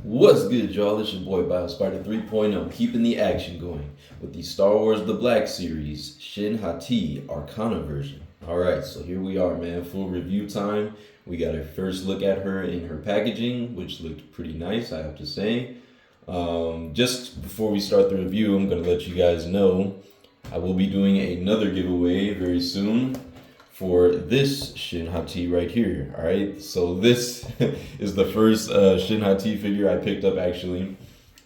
What's good, y'all? It's your boy BioSpider 3.0, keeping the action going with the Star Wars The Black Series, Shin Hati, Arcana version. Alright, so here we are, man. Full review time. We got a first look at her in her packaging, which looked pretty nice, I have to say. Just before we start the review, I'm going to let you guys know I will be doing another giveaway very soon for this Shin Hati right here. All right, so this is the first Shin Hati figure I picked up actually.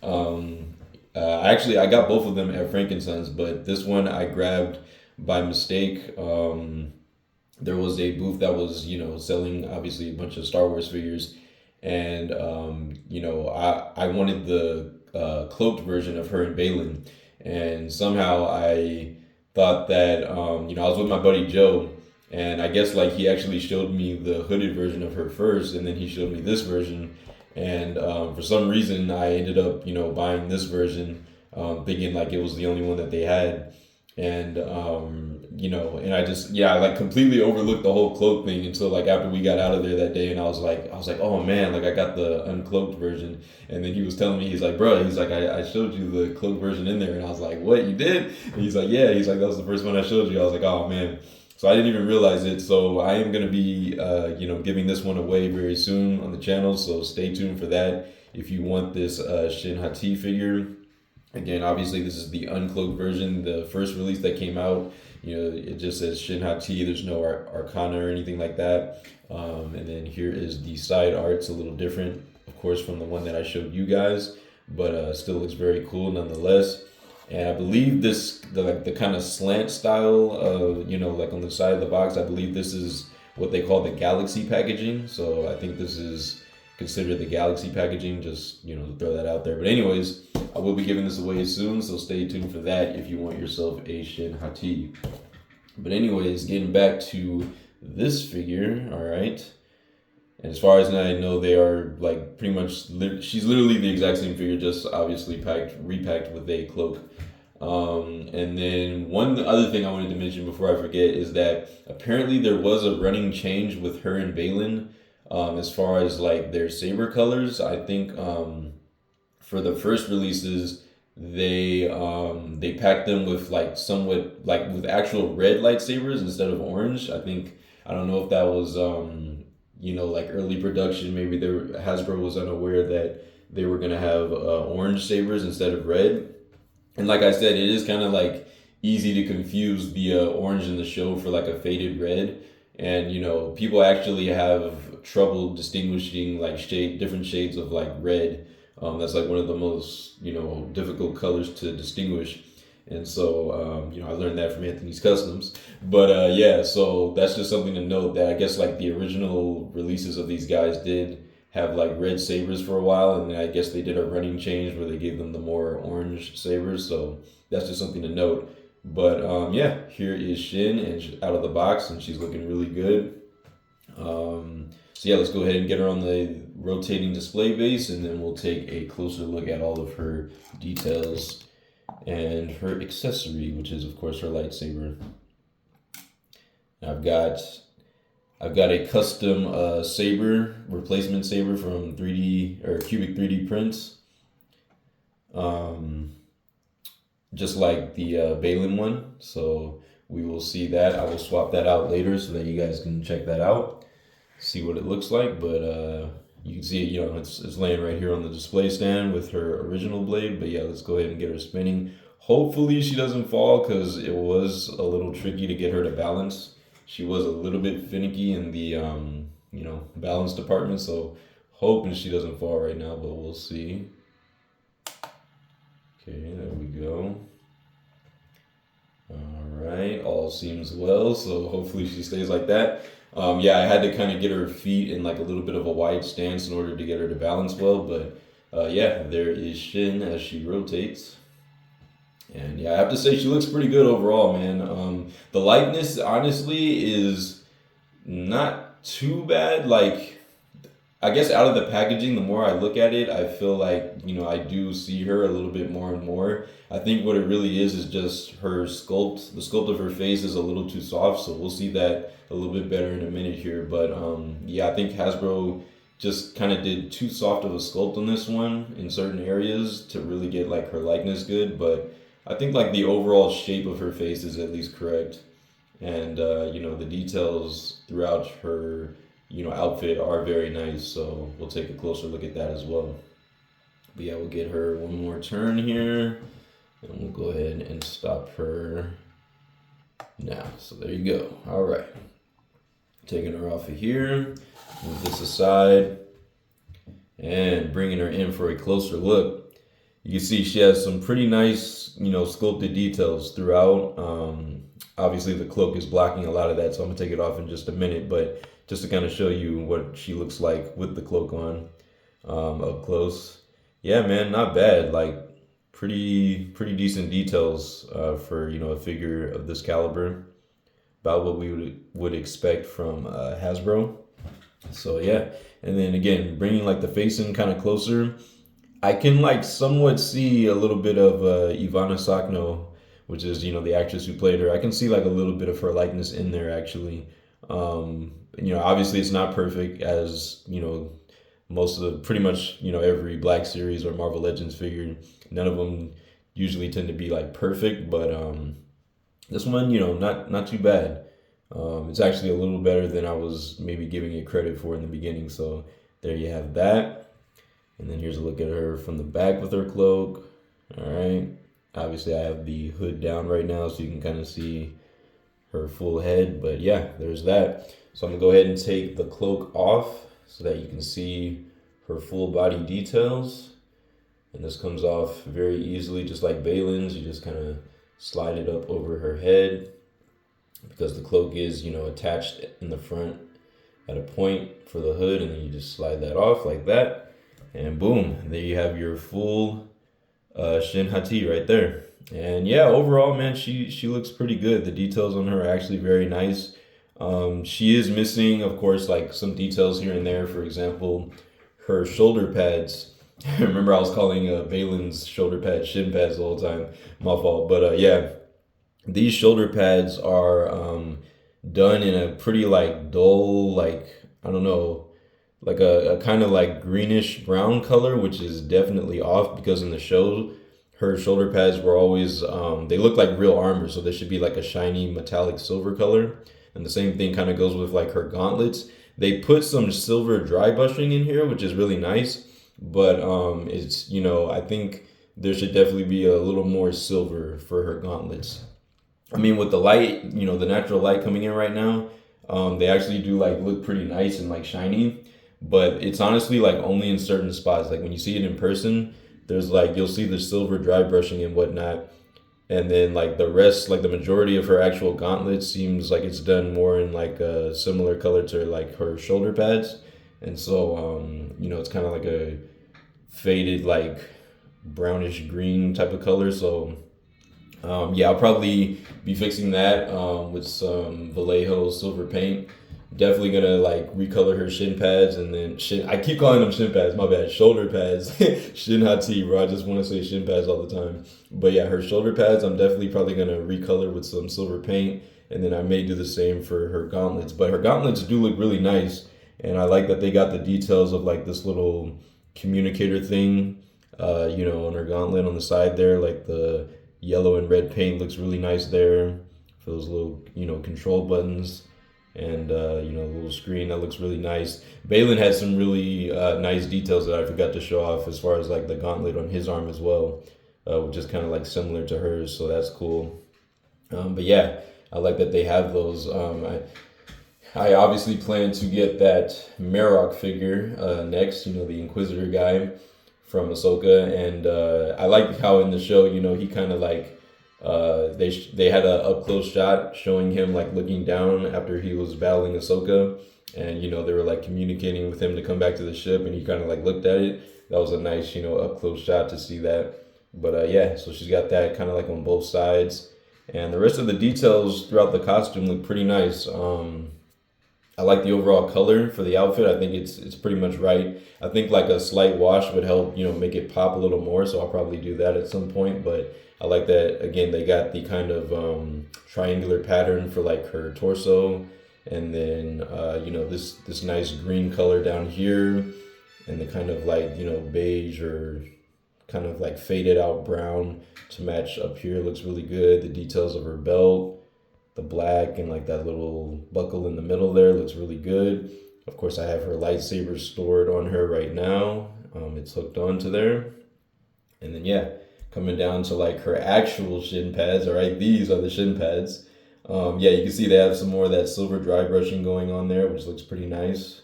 I got both of them at Frankensons, but this one I grabbed by mistake. There was a booth that was selling obviously a bunch of Star Wars figures, and I wanted the cloaked version of her and Balin, and somehow I thought that I was with my buddy Joe, and I guess like he actually showed me the hooded version of her first, and then he showed me this version. And for some reason, I ended up buying this version, thinking like it was the only one that they had. And and I like completely overlooked the whole cloak thing until like after we got out of there that day, and I was like, oh man, like I got the uncloaked version. And then he was telling me, he's like, bro, he's like, I showed you the cloaked version in there, and I was like, what, you did? And he's like, yeah, he's like, that was the first one I showed you. I was like, oh man. So I didn't even realize it. So I am gonna be giving this one away very soon on the channel. So stay tuned for that. If you want this Shin Hati figure. Again, obviously this is the uncloaked version. The first release that came out, it just says Shin Hati. There's no Arcana or anything like that. And then here is the side art. It's a little different, of course, from the one that I showed you guys, but still looks very cool nonetheless. And I believe the kind of slant style of, like on the side of the box, I believe this is what they call the Galaxy packaging. So I think this is considered the Galaxy packaging, just, to throw that out there. But anyways, I will be giving this away soon, so stay tuned for that if you want yourself a Shin Hati. But anyways, getting back to this figure, all right. And as far as I know, they are like pretty much, she's literally the exact same figure, just obviously repacked with a cloak. And then one other thing I wanted to mention before I forget is that apparently there was a running change with her and Balin, as far as like their saber colors. I think for the first releases, they packed them with like somewhat like with actual red lightsabers instead of orange. I don't know if that was like early production. Maybe Hasbro was unaware that they were gonna have orange sabers instead of red. And like I said, it is kind of like easy to confuse the orange in the show for like a faded red. And people actually have trouble distinguishing like different shades of like red. That's like one of the most difficult colors to distinguish. And so I learned that from Anthony's Customs. But yeah, so that's just something to note, that I guess like the original releases of these guys did have like red sabers for a while, and then I guess they did a running change where they gave them the more orange sabers. So that's just something to note. But yeah, here is Shin, and she's out of the box, and she's looking really good. So yeah, let's go ahead and get her on the rotating display base, and then we'll take a closer look at all of her details and her accessory, which is of course her lightsaber. I've got a custom saber, replacement saber from 3D or Cubic 3D prints. Just like the Balin one. So we will see that. I will swap that out later so that you guys can check that out, see what it looks like. But you can see it, it's laying right here on the display stand with her original blade. But yeah, let's go ahead and get her spinning. Hopefully she doesn't fall, because it was a little tricky to get her to balance. She was a little bit finicky in the balance department, so hoping she doesn't fall right now, but we'll see. Okay, there we go. All right, all seems well, so hopefully she stays like that. Yeah, I had to kind of get her feet in like a little bit of a wide stance in order to get her to balance well, but yeah, there is Shin as she rotates. And yeah, I have to say she looks pretty good overall, man. The likeness, honestly, is not too bad. Like, I guess out of the packaging, the more I look at it, I feel like, I do see her a little bit more and more. I think what it really is just her sculpt. The sculpt of her face is a little too soft, so we'll see that a little bit better in a minute here. But yeah, I think Hasbro just kind of did too soft of a sculpt on this one in certain areas to really get like her likeness good. But I think like the overall shape of her face is at least correct, and the details throughout her outfit are very nice. So we'll take a closer look at that as well. But yeah, we'll get her one more turn here, and we'll go ahead and stop her now. So there you go. All right, taking her off of here, move this aside, and bringing her in for a closer look. You can see she has some pretty nice, sculpted details throughout. Obviously, the cloak is blocking a lot of that, so I'm gonna take it off in just a minute. But just to kind of show you what she looks like with the cloak on, up close. Yeah, man, not bad. Like pretty decent details for a figure of this caliber. About what we would expect from Hasbro. So yeah, and then again, bringing like the face in kind of closer, I can like somewhat see a little bit of Ivana Sakno, which is the actress who played her. I can see like a little bit of her likeness in there actually. Obviously it's not perfect, as most of the pretty much every Black Series or Marvel Legends figure. None of them usually tend to be like perfect, but this one not too bad. It's actually a little better than I was maybe giving it credit for in the beginning. So there you have that. And then here's a look at her from the back with her cloak. All right. Obviously I have the hood down right now so you can kind of see her full head. But yeah, there's that. So I'm gonna go ahead and take the cloak off so that you can see her full body details. And this comes off very easily, just like Balin's. You just kind of slide it up over her head, because the cloak is attached in the front at a point for the hood, and then you just slide that off like that, and boom, there you have your full Shin Hati right there. And yeah, overall, man, she looks pretty good. The details on her are actually very nice. She is missing, of course, like some details here and there. For example, her shoulder pads. Remember, I was calling Balin's shoulder pads shin pads the whole time. My fault. But yeah, these shoulder pads are done in a pretty like dull, like I don't know, like a kind of like greenish brown color, which is definitely off, because in the show her shoulder pads were always they look like real armor, so they should be like a shiny metallic silver color. And the same thing kind of goes with like her gauntlets. They put some silver dry brushing in here, which is really nice, but it's I think there should definitely be a little more silver for her gauntlets. I mean, with the light, the natural light coming in right now, they actually do like look pretty nice and like shiny, but it's honestly like only in certain spots. Like when you see it in person, there's like, you'll see the silver dry brushing and whatnot. And then like the rest, like the majority of her actual gauntlet seems like it's done more in like a similar color to like her shoulder pads. And so, it's kind of like a faded, like brownish green type of color. So, yeah, I'll probably be fixing that with some Vallejo silver paint. Definitely gonna like recolor her shin pads, and then I keep calling them shin pads, my bad, shoulder pads. Shin Hati, bro. I just want to say shin pads all the time. But yeah, her shoulder pads, I'm definitely probably gonna recolor with some silver paint, and then I may do the same for her gauntlets. But her gauntlets do look really nice, and I like that they got the details of like this little communicator thing, on her gauntlet on the side there, like the yellow and red paint looks really nice there for those little, control buttons. And the little screen that looks really nice. Balin has some really nice details that I forgot to show off, as far as like the gauntlet on his arm as well, which is kind of like similar to hers, so that's cool. But yeah, I like that they have those. I obviously plan to get that Marok figure next, the Inquisitor guy from Ahsoka, and I like how in the show, he kind of like they had a up close shot showing him like looking down after he was battling Ahsoka, and they were like communicating with him to come back to the ship, and he kind of like looked at it. That was a nice up close shot to see that. But yeah, so she's got that kind of like on both sides, and the rest of the details throughout the costume look pretty nice. I like the overall color for the outfit. I think it's pretty much right. I think like a slight wash would help make it pop a little more, so I'll probably do that at some point. But I like that, again, they got the kind of triangular pattern for like her torso, And then this nice green color down here, and the kind of like beige or kind of like faded out brown to match up here looks really good. The details of her belt, the black and like that little buckle in the middle there looks really good. Of course, I have her lightsaber stored on her right now. It's hooked onto there. And then yeah, coming down to like her actual shin pads. All right, these are the shin pads. Yeah, you can see they have some more of that silver dry brushing going on there, which looks pretty nice.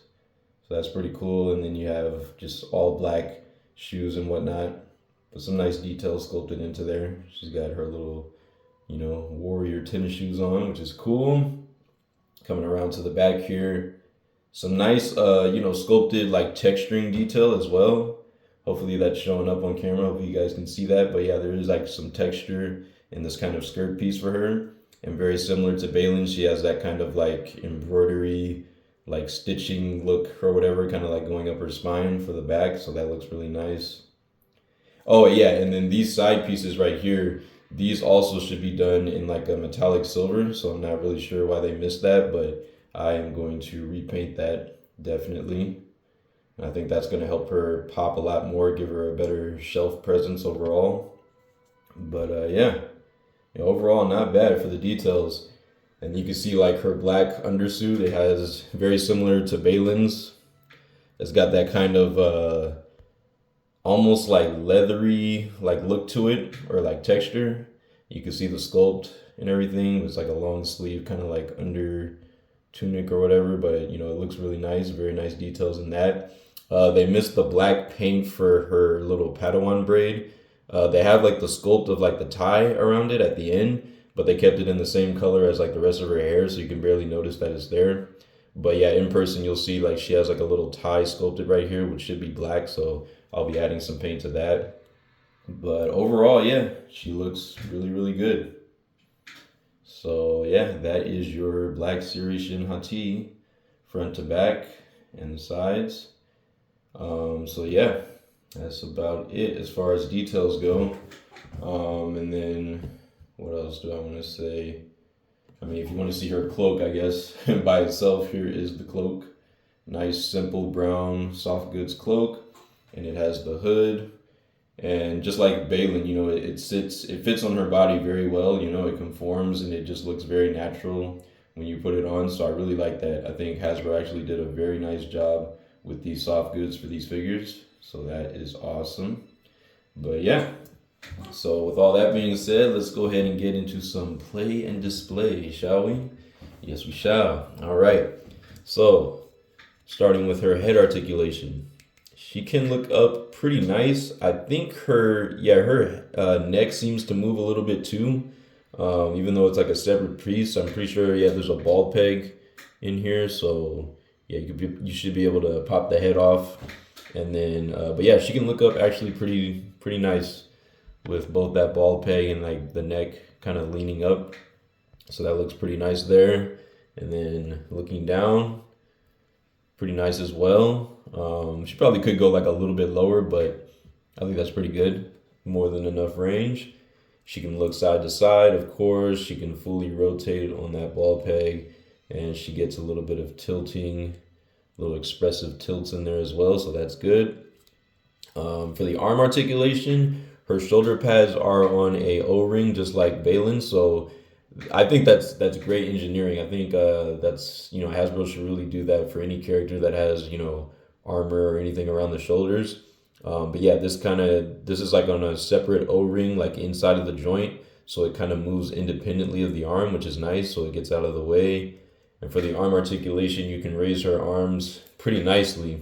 So that's pretty cool. And then you have just all black shoes and whatnot, but some nice details sculpted into there. She's got her little, warrior tennis shoes on, which is cool. Coming around to the back here, some nice, sculpted like texturing detail as well. Hopefully that's showing up on camera. Hopefully you guys can see that. But yeah, there is like some texture in this kind of skirt piece for her. And very similar to Balin, she has that kind of like embroidery, like stitching look or whatever, kind of like going up her spine for the back. So that looks really nice. Oh yeah, and then these side pieces right here, these also should be done in like a metallic silver. So I'm not really sure why they missed that, but I am going to repaint that definitely. And I think that's going to help her pop a lot more, give her a better shelf presence overall. But yeah, overall not bad for the details. And you can see like her black undersuit, it has very similar to Balin's. It's got that kind of almost like leathery like look to it, or like texture. You can see the sculpt and everything. It's like a long sleeve kind of like under tunic or whatever, but it looks really nice. Very nice details in that. They missed the black paint for her little Padawan braid. They have like the sculpt of like the tie around it at the end, but they kept it in the same color as like the rest of her hair, so you can barely notice that it's there. But yeah, in person you'll see like she has like a little tie sculpted right here, which should be black, so I'll be adding some paint to that. But overall, yeah, she looks really, really good. So yeah, that is your Black Series Shin Hati, front to back and the sides. So yeah, that's about it as far as details go. And then what else do I want to say? I mean, if you want to see her cloak, I guess by itself, here is the cloak. Nice, simple brown soft goods cloak, and it has the hood. And just like Balin, it fits on her body very well. It conforms and it just looks very natural when you put it on. So I really like that. I think Hasbro actually did a very nice job with these soft goods for these figures. So that is awesome. But yeah, so with all that being said, let's go ahead and get into some play and display, shall we? Yes, we shall. All right. So starting with her head articulation. She can look up pretty nice. I think her neck seems to move a little bit too. Even though it's like a separate piece, I'm pretty sure, there's a ball peg in here. So yeah, you should be able to pop the head off. And then, but yeah, she can look up actually pretty nice with both that ball peg and like the neck kind of leaning up. So that looks pretty nice there. And then looking down, pretty nice as well. She probably could go like a little bit lower, but I think that's pretty good. More than enough range. She can look side to side, of course. She can fully rotate on that ball peg, and she gets a little bit of tilting, little expressive tilts in there as well, so that's good. For the arm articulation, her shoulder pads are on a O-ring just like Balin, so I think that's great engineering. I think that's Hasbro should really do that for any character that has armor or anything around the shoulders. But yeah, this is like on a separate O-ring, like inside of the joint, so it kind of moves independently of the arm, which is nice, so it gets out of the way. And for the arm articulation, you can raise her arms pretty nicely.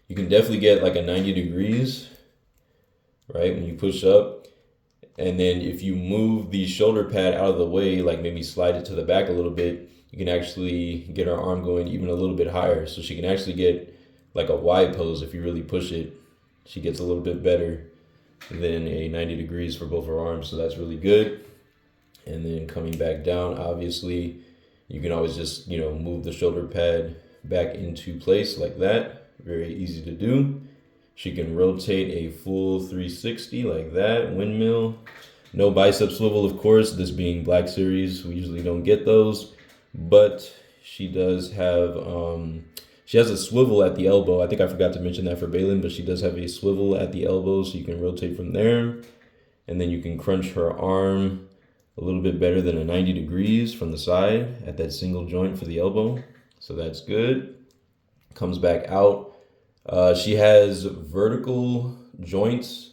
You can definitely get like a 90 degrees, right, when you push up. And then if you move the shoulder pad out of the way, like maybe slide it to the back a little bit, you can actually get her arm going even a little bit higher. So she can actually get like a wide pose if you really push it. She gets a little bit better than a 90 degrees for both her arms. So that's really good. And then coming back down, obviously, you can always just, move the shoulder pad back into place like that. Very easy to do. She can rotate a full 360 like that, windmill. No bicep swivel, of course, this being Black Series. We usually don't get those, but she does have she has a swivel at the elbow. I think I forgot to mention that for Balin, but she does have a swivel at the elbow, so you can rotate from there. And then you can crunch her arm a little bit better than a 90 degrees from the side at that single joint for the elbow. So that's good. Comes back out. She has vertical joints,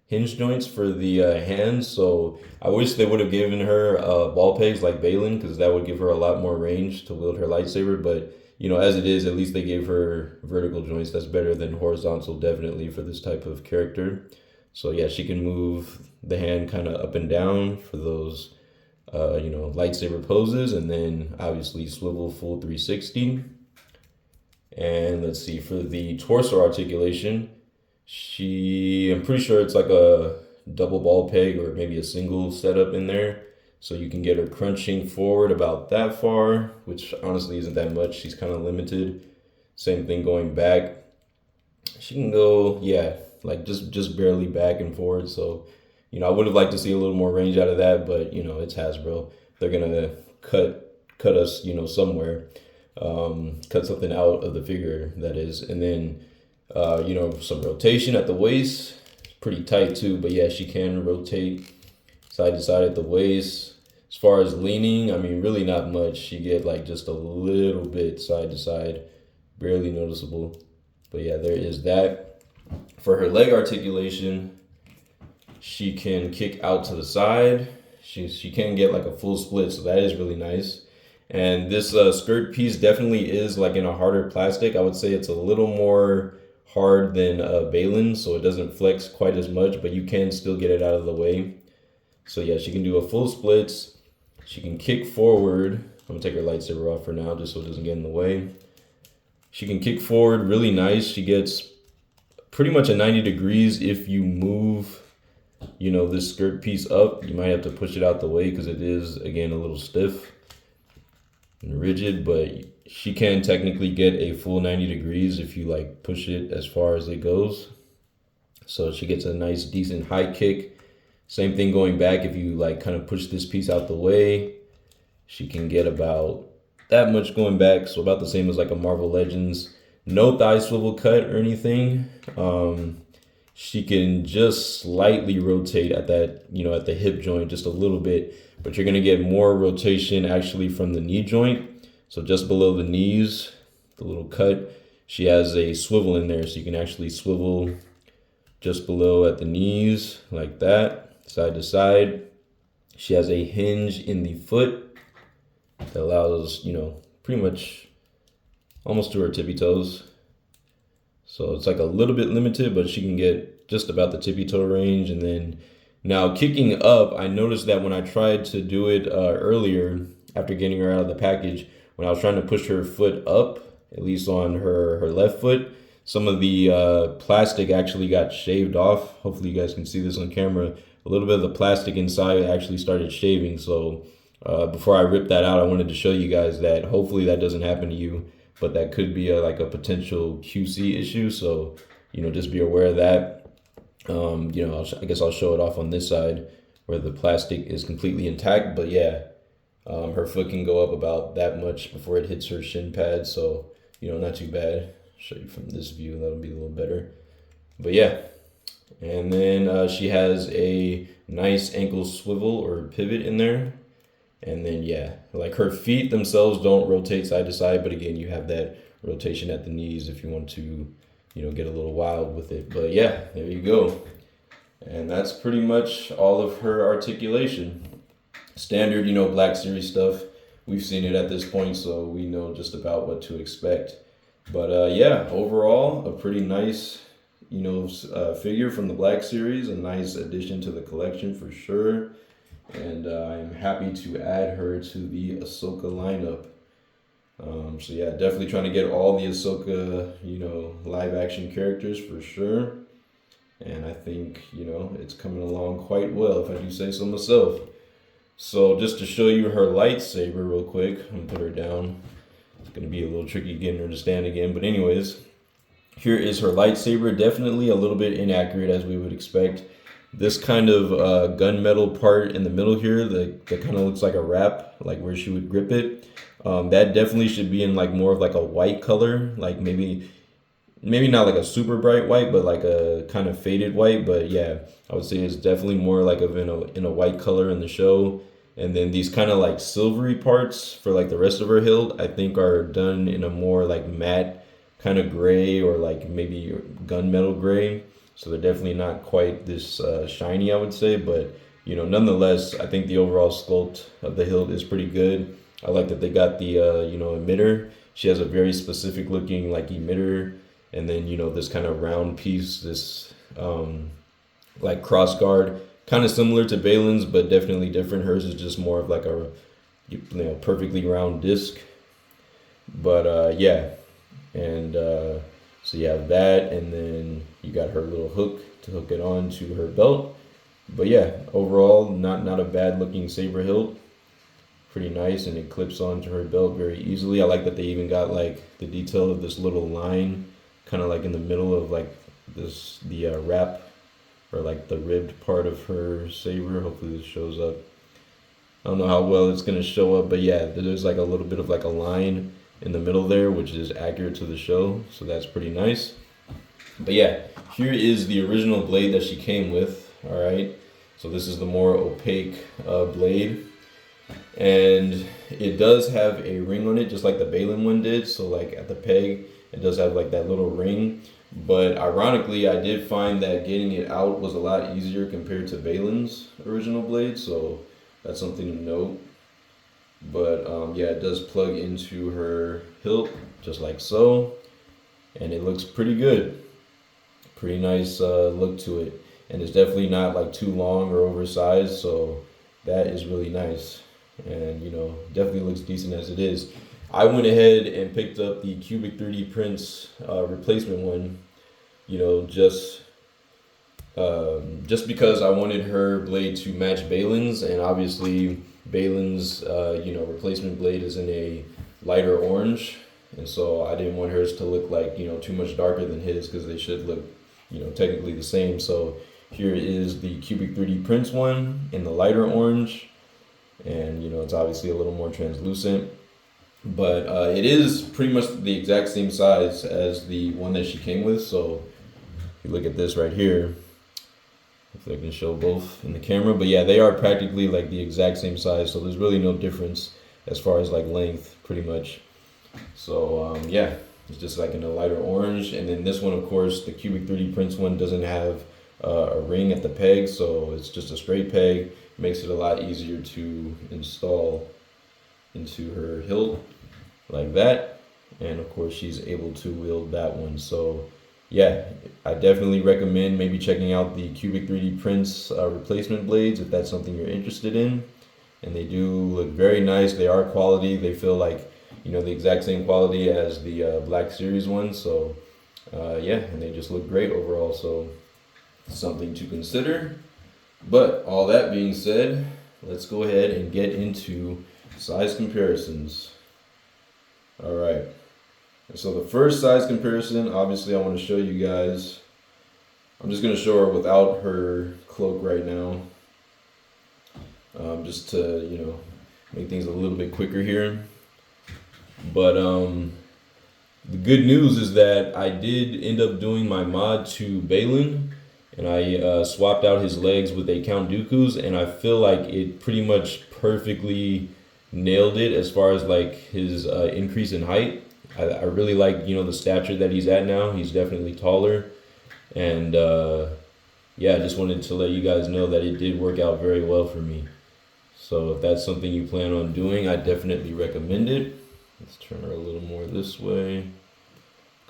hinge joints for the hands. So I wish they would have given her ball pegs like Balin, because that would give her a lot more range to wield her lightsaber. But you know, as it is, at least they gave her vertical joints. That's better than horizontal, definitely, for this type of character. So yeah, she can move the hand kind of up and down for those, you know, lightsaber poses, and then obviously swivel full 360. And let's see, for the torso articulation, I'm pretty sure it's like a double ball peg or maybe a single setup in there. So you can get her crunching forward about that far, which honestly isn't that much. She's kind of limited. Same thing going back. She can go, yeah, like just barely back and forward. So, you know, I would have liked to see a little more range out of that, but you know, it's Hasbro. They're gonna cut us, you know, somewhere. Cut something out of the figure, that is. And then you know, some rotation at the waist. Pretty tight too, but yeah, she can rotate side to side at the waist. As far as leaning, I mean, really not much. You get like just a little bit side to side, barely noticeable. But yeah, there is that. For her leg articulation, she can kick out to the side. She can get like a full split, so that is really nice. And this skirt piece definitely is like in a harder plastic. I would say it's a little more hard than Balin, so it doesn't flex quite as much, but you can still get it out of the way. So yeah, she can do a full splits. She can kick forward. I'm gonna take her lightsaber off for now, just so it doesn't get in the way. She can kick forward really nice. She gets pretty much a 90 degrees if you move, you know, this skirt piece up. You might have to push it out the way because it is, again, a little stiff and rigid, but she can technically get a full 90 degrees if you like push it as far as it goes. So she gets a nice decent high kick. Same thing going back, if you like kind of push this piece out the way, she can get about that much going back, so about the same as like a Marvel Legends. No thigh swivel cut or anything. She can just slightly rotate at that, you know, at the hip joint just a little bit, but you're gonna get more rotation actually from the knee joint. So just below the knees, the little cut, she has a swivel in there, so you can actually swivel just below at the knees like that, side to side. She has a hinge in the foot that allows, you know, pretty much almost to her tippy toes. So it's like a little bit limited, but she can get just about the tippy toe range. And then now kicking up, I noticed that when I tried to do it earlier, after getting her out of the package, when I was trying to push her foot up, at least on her left foot, some of the plastic actually got shaved off. Hopefully you guys can see this on camera. A little bit of the plastic inside actually started shaving. So before I rip that out, I wanted to show you guys that hopefully that doesn't happen to you, but that could be like a potential QC issue. So, you know, just be aware of that. You know, I guess I'll show it off on this side where the plastic is completely intact, but yeah, her foot can go up about that much before it hits her shin pad. So, you know, not too bad. Show you from this view, that'll be a little better. But yeah, and then she has a nice ankle swivel or pivot in there. And then yeah, like her feet themselves don't rotate side to side, but again, you have that rotation at the knees if you want to, you know, get a little wild with it. But yeah, there you go. And that's pretty much all of her articulation. Standard, you know, Black Series stuff. We've seen it at this point, so we know just about what to expect. But yeah, overall, a pretty nice, you know, figure from the Black Series. A nice addition to the collection for sure. And I'm happy to add her to the Ahsoka lineup. So yeah, definitely trying to get all the Ahsoka, you know, live action characters for sure. And I think, you know, it's coming along quite well, if I do say so myself. So just to show you her lightsaber real quick, I'm gonna put her down. It's gonna be a little tricky getting her to stand again, but anyways, here is her lightsaber. Definitely a little bit inaccurate as we would expect. This kind of gunmetal part in the middle here that kind of looks like a wrap, like where she would grip it. That definitely should be in like more of like a white color, like maybe not like a super bright white, but like a kind of faded white. But yeah, I would say it's definitely more like of in a white color in the show. And then these kind of like silvery parts for like the rest of her hilt, I think are done in a more like matte kind of gray or like maybe gunmetal gray. So they're definitely not quite this shiny, I would say. But nonetheless, I think the overall sculpt of the hilt is pretty good. I like that they got the emitter. She has a very specific looking like emitter, and then this kind of round piece, this like cross guard, kind of similar to Balin's, but definitely different. Hers is just more of like a perfectly round disc. But yeah, and so you have that, and then you got her little hook to hook it on to her belt. But yeah, overall, not a bad looking saber hilt. Pretty nice, and it clips onto her belt very easily. I like that they even got like the detail of this little line, kind of like in the middle of like the wrap or like the ribbed part of her saber. Hopefully this shows up. I don't know how well it's gonna show up, but yeah, there's like a little bit of like a line in the middle there, which is accurate to the show, so that's pretty nice. But yeah, here is the original blade that she came with. All right, so this is the more opaque blade, and it does have a ring on it, just like the Balin one did. So like at the peg, it does have like that little ring. But ironically, I did find that getting it out was a lot easier compared to Balin's original blade, so that's something to note. But yeah, it does plug into her hilt just like so, and it looks pretty good. Pretty nice look to it, and it's definitely not like too long or oversized, so that is really nice. And definitely looks decent as it is. I went ahead and picked up the Cubic 3D Prints replacement one, just because I wanted her blade to match Balin's, and obviously Balin's replacement blade is in a lighter orange, and so I didn't want hers to look like too much darker than his, because they should look technically the same. So here is the Cubic 3D Prints one in the lighter orange, and it's obviously a little more translucent, but it is pretty much the exact same size as the one that she came with. So if you look at this right here, if I can show both in the camera, but yeah, they are practically like the exact same size, so there's really no difference as far as like length, pretty much. So yeah, it's just like in a lighter orange. And then this one, of course, the Cubic 3D Prints one doesn't have a ring at the peg, so it's just a straight peg. Makes it a lot easier to install into her hilt like that, and of course she's able to wield that one. So yeah, I definitely recommend maybe checking out the Cubic 3D Prints replacement blades if that's something you're interested in. And they do look very nice. They are quality. They feel like the exact same quality as the Black Series ones. So yeah, and they just look great overall. So something to consider. But all that being said, let's go ahead and get into size comparisons. All right. So the first size comparison, obviously I want to show you guys. I'm just going to show her without her cloak right now. Just to, make things a little bit quicker here. But the good news is that I did end up doing my mod to Balin, and I swapped out his legs with a Count Dooku's, and I feel like it pretty much perfectly nailed it as far as like his increase in height. I really like the stature that he's at now. He's definitely taller, and yeah, I just wanted to let you guys know that it did work out very well for me. So if that's something you plan on doing, I definitely recommend it. Let's turn her a little more this way.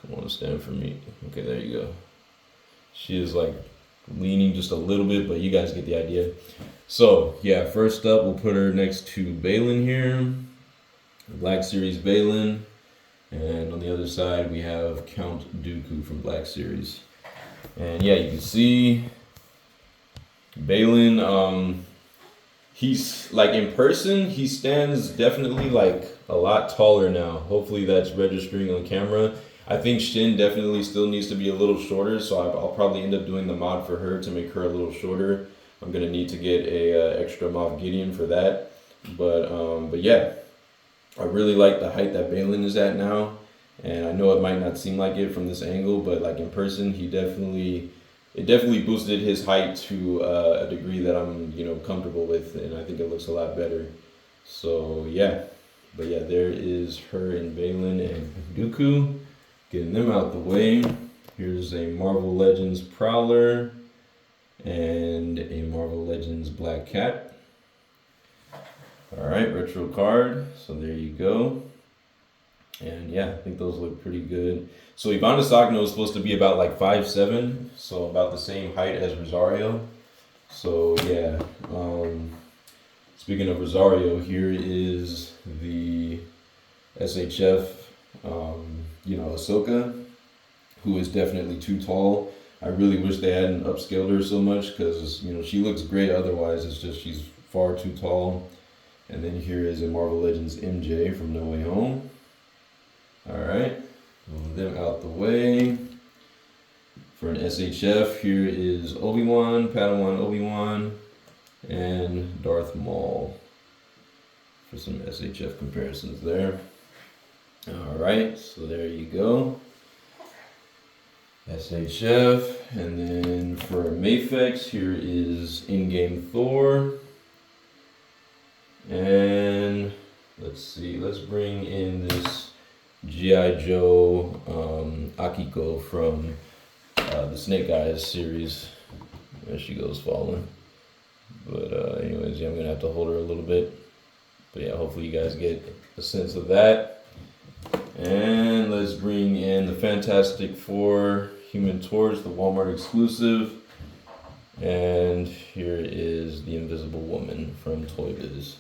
Come on, stand for me. Okay, there you go. She is like leaning just a little bit, but you guys get the idea. So yeah, first up, we'll put her next to Balin here, Black Series Balin, and on the other side we have Count Dooku from Black Series. And yeah, you can see Balin. He's like in person, he stands definitely like a lot taller now. Hopefully that's registering on camera. I think Shin definitely still needs to be a little shorter, so I'll probably end up doing the mod for her to make her a little shorter. I'm gonna need to get a extra Moff Gideon for that, but yeah, I really like the height that Balin is at now, and I know it might not seem like it from this angle, but like in person, it definitely boosted his height to a degree that I'm comfortable with, and I think it looks a lot better. So yeah, but yeah, there is her and Balin and Dooku, getting them out the way. Here's a Marvel Legends Prowler and a Marvel Legends Black Cat. All right, retro card. So there you go. And yeah, I think those look pretty good. So Ivana Sagno is supposed to be about like 5'7", so about the same height as Rosario. So yeah, speaking of Rosario, here is the SHF, Ahsoka, who is definitely too tall. I really wish they hadn't upscaled her so much because she looks great otherwise. It's just she's far too tall. And then here is a Marvel Legends MJ from No Way Home. All right, move them out the way. For an SHF, here is Obi-Wan, Padawan Obi-Wan, and Darth Maul. For some SHF comparisons there. All right, so there you go. SHF, and then for Mafex, here is in-game Thor. And let's see, let's bring in this G.I. Joe Akiko from the Snake Eyes series. There she goes falling. But anyways, yeah, I'm gonna have to hold her a little bit. But yeah, hopefully you guys get a sense of that. And let's bring in the Fantastic Four Human Torch, the Walmart exclusive. And here is the Invisible Woman from Toy Biz.